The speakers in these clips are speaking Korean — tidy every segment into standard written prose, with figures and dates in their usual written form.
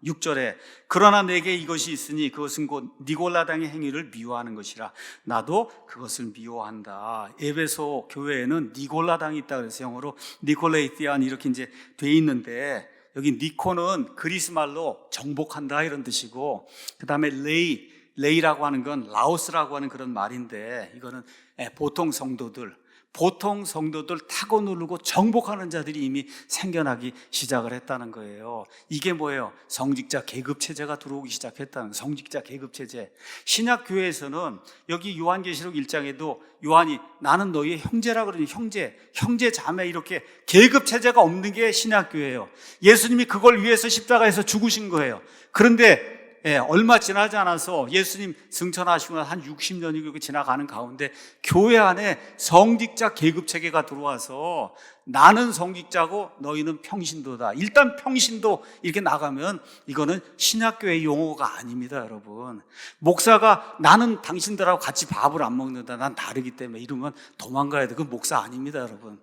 6절에 그러나 내게 이것이 있으니 그것은 곧 니골라당의 행위를 미워하는 것이라 나도 그것을 미워한다. 에베소 교회에는 니골라당이 있다 그래서 영어로 니콜레이티안 이렇게 이제 돼 있는데, 여기 니코는 그리스 말로 정복한다 이런 뜻이고, 그 다음에 레이라고 하는 건 라오스라고 하는 그런 말인데, 이거는 보통 성도들 타고 누르고 정복하는 자들이 이미 생겨나기 시작을 했다는 거예요. 이게 뭐예요? 성직자 계급 체제가 들어오기 시작했다는 거예요. 성직자 계급 체제. 신약 교회에서는 여기 요한계시록 1장에도 요한이 나는 너희의 형제라 그러니 형제 자매 이렇게 계급 체제가 없는 게 신약 교회예요. 예수님이 그걸 위해서 십자가에서 죽으신 거예요. 그런데 얼마 지나지 않아서 예수님 승천하시고 나서 한 60년이 그렇게 지나가는 가운데 교회 안에 성직자 계급 체계가 들어와서 나는 성직자고 너희는 평신도다. 일단 평신도 이렇게 나가면 이거는 신약교회 용어가 아닙니다, 여러분. 목사가 나는 당신들하고 같이 밥을 안 먹는다, 난 다르기 때문에 이러면 도망가야 돼. 그건 목사 아닙니다, 여러분.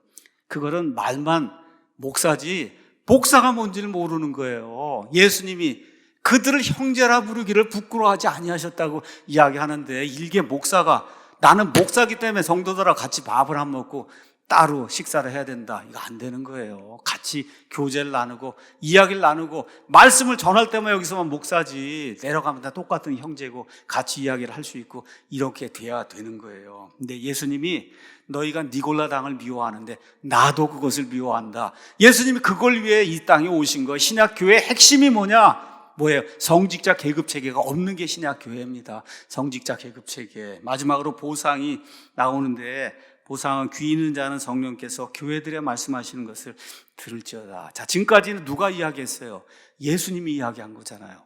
그거는 말만 목사지 목사가 뭔지를 모르는 거예요. 예수님이 그들을 형제라 부르기를 부끄러워하지 아니하셨다고 이야기하는데, 일개 목사가 나는 목사기 때문에 성도들하고 같이 밥을 안 먹고 따로 식사를 해야 된다, 이거 안 되는 거예요. 같이 교제를 나누고 이야기를 나누고 말씀을 전할 때만 여기서만 목사지, 내려가면 다 똑같은 형제고 같이 이야기를 할 수 있고 이렇게 돼야 되는 거예요. 근데 예수님이 너희가 니골라당을 미워하는데 나도 그것을 미워한다. 예수님이 그걸 위해 이 땅에 오신 거예요. 신약교회의 핵심이 뭐냐? 뭐예요? 성직자 계급 체계가 없는 게 신약 교회입니다. 성직자 계급 체계. 마지막으로 보상이 나오는데, 보상은 귀 있는 자는 성령께서 교회들에 말씀하시는 것을 들을지어다. 자, 지금까지는 누가 이야기했어요? 예수님이 이야기한 거잖아요.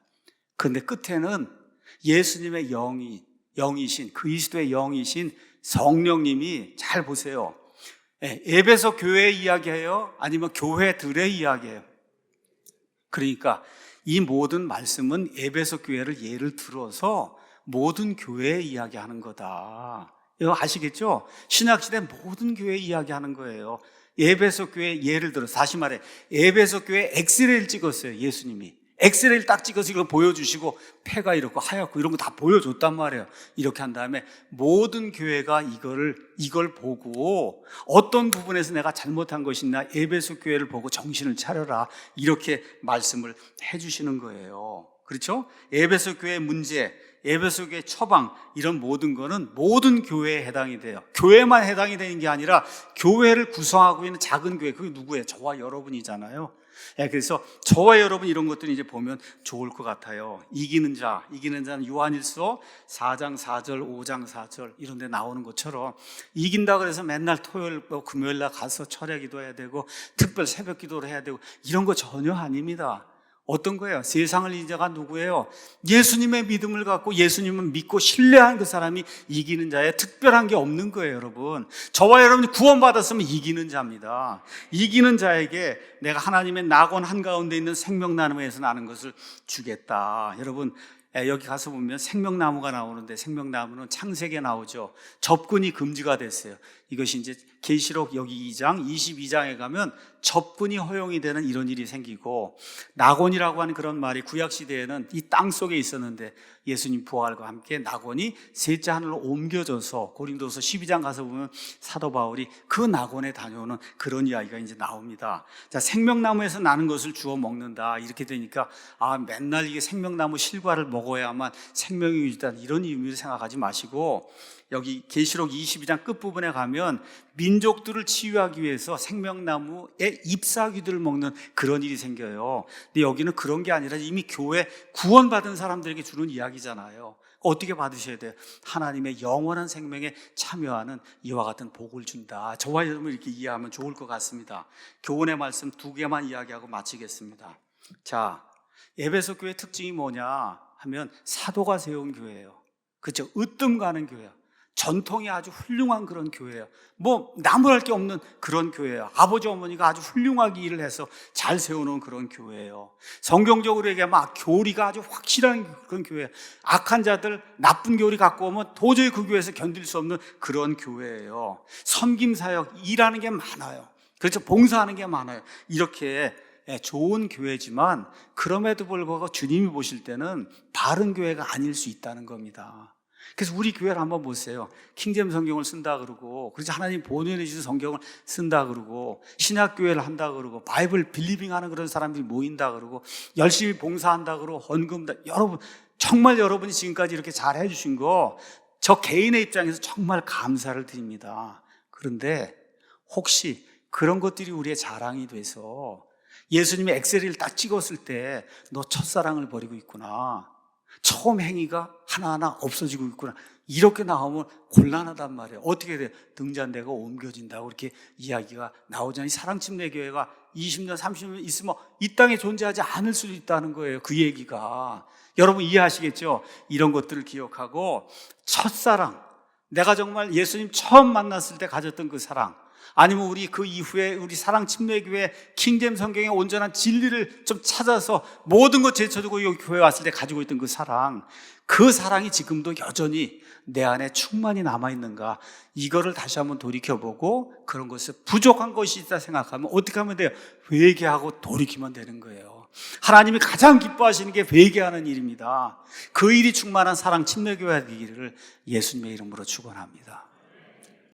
그런데 끝에는 예수님의 영이신 그리스도의 영이신 성령님이, 잘 보세요. 에베소 교회 이야기해요? 아니면 교회들의 이야기해요? 그러니까 이 모든 말씀은 에베소 교회를 예를 들어서 모든 교회에 이야기하는 거다. 이거 아시겠죠? 신약시대 모든 교회에 이야기하는 거예요. 에베소 교회 예를 들어서, 다시 말해 에베소 교회 엑스레이를 찍었어요. 예수님이 엑스레이를 딱 찍어서 이걸 보여주시고 폐가 이렇고 하얗고 이런 거 다 보여줬단 말이에요. 이렇게 한 다음에 모든 교회가 이걸 보고 어떤 부분에서 내가 잘못한 것이 있나 에베소 교회를 보고 정신을 차려라, 이렇게 말씀을 해주시는 거예요. 그렇죠? 에베소 교회의 문제, 에베소 교회 처방, 이런 모든 거는 모든 교회에 해당이 돼요. 교회만 해당이 되는 게 아니라 교회를 구성하고 있는 작은 교회, 그게 누구예요? 저와 여러분이잖아요. 그래서 저와 여러분 이런 것들이 이제 보면 좋을 것 같아요. 이기는 자는 요한일서 4장 4절 5장 4절 이런 데 나오는 것처럼, 이긴다 그래서 맨날 토요일 금요일 날 가서 철야 기도해야 되고 특별 새벽 기도를 해야 되고 이런 거 전혀 아닙니다. 어떤 거예요? 세상을 이긴 자가 누구예요? 예수님의 믿음을 갖고 예수님을 믿고 신뢰한 그 사람이 이기는 자에 특별한 게 없는 거예요, 여러분. 저와 여러분이 구원받았으면 이기는 자입니다. 이기는 자에게 내가 하나님의 낙원 한가운데 있는 생명나무에서 나는 것을 주겠다. 여러분, 여기 가서 보면 생명나무가 나오는데, 생명나무는 창세기에 나오죠. 접근이 금지가 됐어요. 이것이 이제 계시록 여기 2장 22장에 가면 접근이 허용이 되는 이런 일이 생기고, 낙원이라고 하는 그런 말이 구약시대에는 이 땅 속에 있었는데 예수님 부활과 함께 낙원이 셋째 하늘로 옮겨져서, 고린도서 12장 가서 보면 사도 바울이 그 낙원에 다녀오는 그런 이야기가 이제 나옵니다. 자, 생명나무에서 나는 것을 주워 먹는다, 이렇게 되니까 맨날 이게 생명나무 실과를 먹어야만 생명이 유지다, 이런 의미로 생각하지 마시고, 여기 계시록 22장 끝부분에 가면 민족들을 치유하기 위해서 생명나무의 잎사귀들을 먹는 그런 일이 생겨요. 근데 여기는 그런 게 아니라 이미 교회 구원받은 사람들에게 주는 이야기잖아요. 어떻게 받으셔야 돼요? 하나님의 영원한 생명에 참여하는 이와 같은 복을 준다. 저와 여러분 이렇게 이해하면 좋을 것 같습니다. 교훈의 말씀 2개만 이야기하고 마치겠습니다. 자, 에베소 교회 특징이 뭐냐 하면 사도가 세운 교회예요. 그렇죠? 으뜸 가는 교회야. 전통이 아주 훌륭한 그런 교회예요. 나무랄 게 없는 그런 교회예요. 아버지 어머니가 아주 훌륭하게 일을 해서 잘 세워놓은 그런 교회예요. 성경적으로 얘기하면 교리가 아주 확실한 그런 교회예요. 악한 자들, 나쁜 교리 갖고 오면 도저히 그 교회에서 견딜 수 없는 그런 교회예요. 섬김사역, 일하는 게 많아요. 그렇죠? 봉사하는 게 많아요. 이렇게 좋은 교회지만 그럼에도 불구하고 주님이 보실 때는 바른 교회가 아닐 수 있다는 겁니다. 그래서 우리 교회를 한번 보세요. 킹제임 성경을 쓴다 그러고, 그래서 하나님 본연해 주신 성경을 쓴다 그러고, 신학교회를 한다 그러고, 바이블 빌리빙 하는 그런 사람들이 모인다 그러고, 열심히 봉사한다 그러고, 헌금다. 여러분, 정말 여러분이 지금까지 이렇게 잘 해주신 거, 저 개인의 입장에서 정말 감사를 드립니다. 그런데 혹시 그런 것들이 우리의 자랑이 돼서 예수님의 엑셀을 딱 찍었을 때 너 첫사랑을 버리고 있구나, 처음 행위가 하나하나 없어지고 있구나, 이렇게 나오면 곤란하단 말이에요. 어떻게 돼요? 등잔대가 옮겨진다고 이렇게 이야기가 나오잖아요. 사랑침례교회가 20년 30년 있으면 이 땅에 존재하지 않을 수도 있다는 거예요. 그 얘기가 여러분 이해하시겠죠? 이런 것들을 기억하고 첫사랑, 내가 정말 예수님 처음 만났을 때 가졌던 그 사랑, 아니면 우리 그 이후에 우리 사랑침례교회 킹제임 성경의 온전한 진리를 좀 찾아서 모든 것 제쳐두고 이 교회 왔을 때 가지고 있던 그 사랑, 그 사랑이 지금도 여전히 내 안에 충만히 남아있는가, 이거를 다시 한번 돌이켜보고 그런 것에 부족한 것이 있다 생각하면 어떻게 하면 돼요? 회개하고 돌이키면 되는 거예요. 하나님이 가장 기뻐하시는 게 회개하는 일입니다. 그 일이 충만한 사랑침례교회 되기를 예수님의 이름으로 축원합니다.